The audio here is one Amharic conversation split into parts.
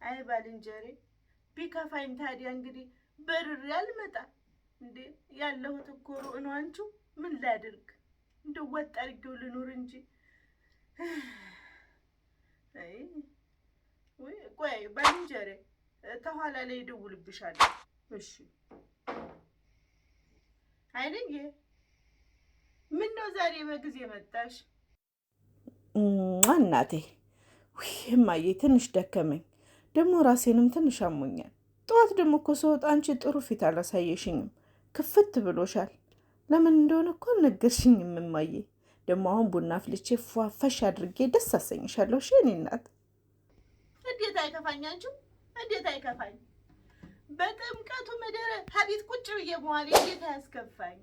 አይ ባልንጀሬ ቢከፋኝ ታዲያ እንግዲህ በርር ያልመጣ እንዴ ያለሁት እኮ ሩቅ ነው። አንቺው ምን ላድርግ እንደው ወጥ አድርጌው ልኑር እንጂ። አይ ወይ ቆይ ባልንጀሬ ተኋላ ላይ እደውልብሻለሁ። እሺ አይንዬ ምን ነው ዛሬ በጊዜ መጣሽ? እናቴ እማዬ ትንሽ ደከመኝ፣ ደግሞ ራሴንም ትንሽ አሞኛል። ጠዋት ደግሞ እኮ ስወጣ አንቺ ጥሩ ፊት አላሳየሽኝም፣ ክፍት ብሎሻል። ለምን እንደሆነ እኮ አልነገርሽኝም እማዬ። ደግሞ አሁን ቡና አፍልቼ ፏፈሽ አድርጌ ደስ አሰኝሻለሁ። እሺ የእኔ እናት። እንዴት አይከፋኝ አንቺው፣ እንዴት አይከፋኝ። በጥምቀቱ ምድር ሀቢት ቁጭ ብዬ መዋል እንዴት አያስከፋኝ?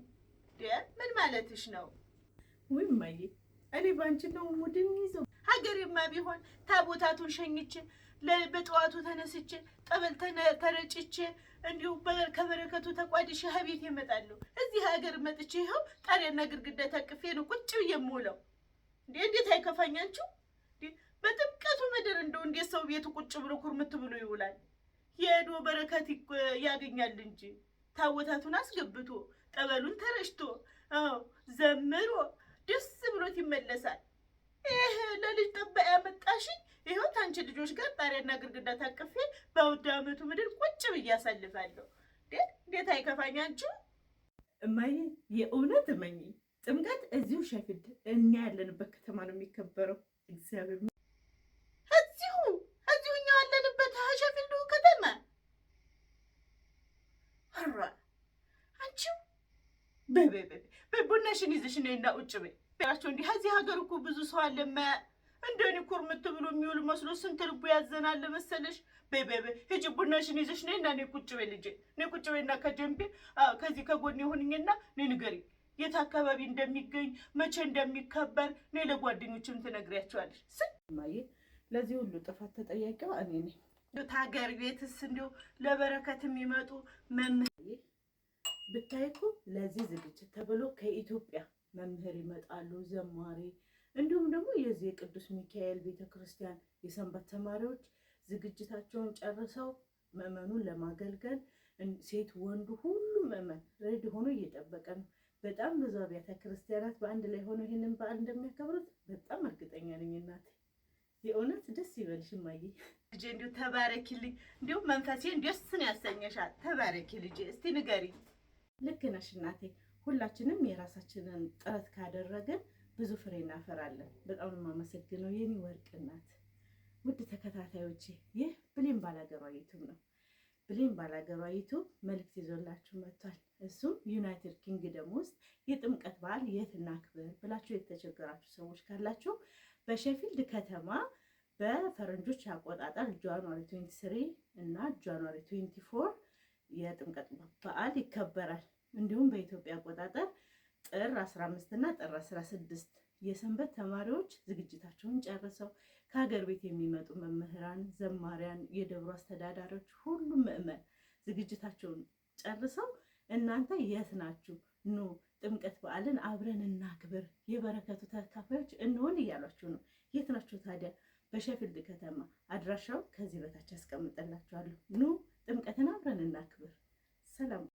ምን ማለትሽ ነው? ወይ እማዬ እኔ ባንቺ ነው ሙድን ይዘው ሀገሬማ ቢሆን ታቦታቱን ሸኝቼ በጠዋቱ ተነስቼ ጠበል ተረጭቼ እንዲሁ ከበረከቱ ተቋድሼ ሀቤት ይመጣለሁ። እዚህ ሀገር መጥቼ ይኸው ጣሪያና ግድግዳ ታቅፌ ነው ቁጭ ብዬ የምውለው። እንዴት አይከፋኝ አንቺው? በጥምቀቱ ምድር እንደው እንዴት ሰው ቤቱ ቁጭ ብሎ ኩርምት ብሎ ይውላል? የሄዶ በረከት ያገኛል እንጂ ታቦታቱን አስገብቶ ጠበሉን ተረጭቶ ዘምሮ ደስ ብሎት ይመለሳል። ይሄ ለልጅ ጠባይ ያመጣሽኝ ይኸው ታንቺ ልጆች ጋር ጣሪያና ግድግዳ ታቅፌ በአውደ ዓመቱ ምድር ቁጭ ብዬ አሳልፋለሁ። እንዴት አይከፋኝ አንቺው? እማዬ የእውነት እመኚ፣ ጥምቀት እዚሁ ሸፊልድ እኛ ያለንበት ከተማ ነው የሚከበረው። እግዚአብሔር እዚሁ እኛ ያለንበት ሸፊልዱ ከተማ። ኧረ አንቺው ቡናሽን ይዘሽ ነይና ቁጭ በይ። ቢያቸው እንዲህ እዚህ ሀገር እኮ ብዙ ሰው አለ እንደኔ ኩርምት ብሎ የሚውል መስሎ ስንት ልቡ ያዘናል መሰለሽ። በይ ሂጂ ቡናሽን ይዘሽ ነይና ነይ ቁጭ በይ ልጄ፣ ነይ ቁጭ በይና ከጀንቤ ከዚህ ከጎን ይሁንኝና ነይ ንገሪኝ የት አካባቢ እንደሚገኝ መቼ እንደሚከበር ነይ ለጓደኞችም ትነግሪያቸዋለሽ። እማዬ ለዚህ ሁሉ ጥፋት ተጠያቂዋ እኔ ነኝ። ታገር ቤትስ እንዲሁ ለበረከት የሚመጡ መምህር ብታይ እኮ ለዚህ ዝግጅት ተብሎ ከኢትዮጵያ መምህር ይመጣሉ፣ ዘማሪ፣ እንዲሁም ደግሞ የዚህ የቅዱስ ሚካኤል ቤተክርስቲያን የሰንበት ተማሪዎች ዝግጅታቸውን ጨርሰው ምዕመኑን ለማገልገል ሴት ወንዱ ሁሉም ምዕመን ሬዲ ሆኖ እየጠበቀ ነው። በጣም ብዙ አብያተ ክርስቲያናት በአንድ ላይ ሆኖ ይሄንን በዓል እንደሚያከብሩት በጣም እርግጠኛ ነኝ እናቴ። የእውነት ደስ ይበልሽ እማዬ። ልጄ እንዲሁ ተባረኪልኝ፣ እንዲሁ መንፈሴን ደስ ነው ያሰኘሻል። ተባረኪ ልጄ። እስቲ ንገሪኝ። ልክ ነሽ እናቴ። ሁላችንም የራሳችንን ጥረት ካደረግን ብዙ ፍሬ እናፈራለን። በጣም ነው የማመሰግነው የኔ ወርቅ እናት። ውድ ተከታታዮቼ ይህ ብሌን ባላገሯ ዩቱብ ነው። ብሌን ባላገሯ ዩቱብ መልእክት ይዞላችሁ መጥቷል። እሱም ዩናይትድ ኪንግደም ውስጥ የጥምቀት በዓል የት እናክብር ብላችሁ የተቸገራችሁ ሰዎች ካላችሁ በሼፊልድ ከተማ በፈረንጆች አቆጣጠር ጃንዋሪ 23 እና ጃንዋሪ 24 የጥምቀት በዓል ይከበራል። እንዲሁም በኢትዮጵያ አቆጣጠር ጥር 15 እና ጥር 16 የሰንበት ተማሪዎች ዝግጅታቸውን ጨርሰው ከሀገር ቤት የሚመጡ መምህራን፣ ዘማሪያን፣ የደብሩ አስተዳዳሪዎች፣ ሁሉም ምዕመን ዝግጅታቸውን ጨርሰው እናንተ የት ናችሁ? ኑ ጥምቀት በዓልን አብረን እናክብር፣ የበረከቱ ተካፋዮች እንሆን እያሏችሁ ነው። የት ናችሁ ታዲያ? በሼፊልድ ከተማ። አድራሻው ከዚህ በታች አስቀምጠላችኋለሁ። ኑ ጥምቀትን አብረን እናክብር። ሰላም